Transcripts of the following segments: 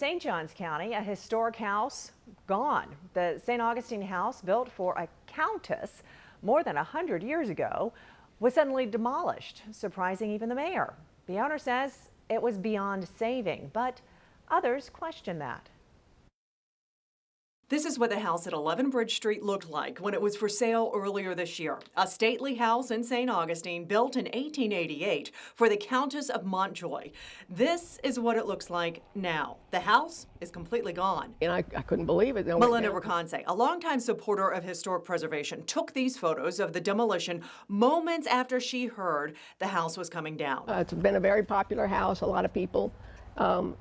St. Johns County, a historic house gone. The St. Augustine house, built for a countess more than 100 years ago, was suddenly demolished, surprising even the mayor. The owner says it was beyond saving, but others question that. This is what the house at 11 Bridge Street looked like when it was for sale earlier this year. A stately house in St. Augustine built in 1888 for the Countess of Montjoye. This is what it looks like now. The house is completely gone. And I couldn't believe it. Melinda Raconse, a longtime supporter of historic preservation, took these photos of the demolition moments after she heard the house was coming down. It's been a very popular house. A lot of people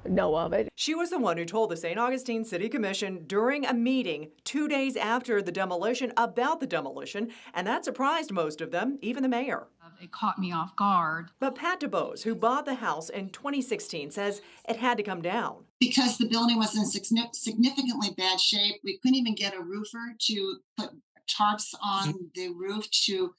know of it. She was the one who told the St. Augustine City Commission during a meeting 2 days after the demolition about the demolition, and that surprised most of them, even the mayor. It caught me off guard. But Pat DuBose, who bought the house in 2016, says it had to come down. Because the building was in significantly bad shape, we couldn't even get a roofer to put tarps on the roof to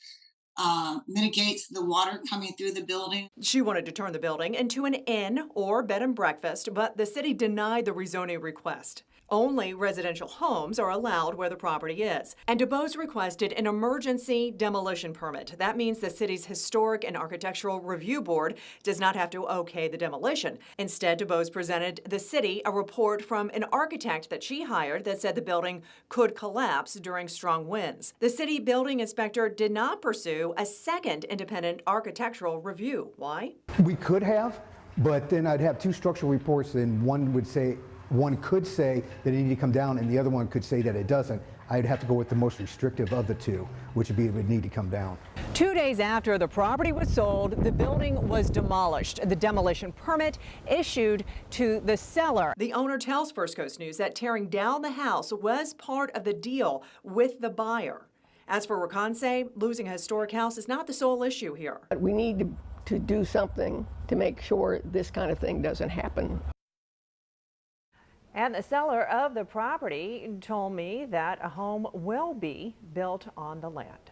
mitigates the water coming through the building. She wanted to turn the building into an inn or bed and breakfast, but the city denied the rezoning request. Only residential homes are allowed where the property is. And DuBose requested an emergency demolition permit. That means the city's Historic and Architectural Review Board does not have to okay the demolition. Instead, DuBose presented the city a report from an architect that she hired that said the building could collapse during strong winds. The city building inspector did not pursue a second independent architectural review. Why? We could have, but then I'd have two structural reports, and one could say that it needed to come down, and the other one could say that it doesn't. I'd have to go with the most restrictive of the two, which would be it would need to come down. 2 days after the property was sold, the building was demolished. The demolition permit issued to the seller. The owner tells First Coast News that tearing down the house was part of the deal with the buyer. As for Raconse, losing a historic house is not the sole issue here. We need to do something to make sure this kind of thing doesn't happen. And the seller of the property told me that a home will be built on the land.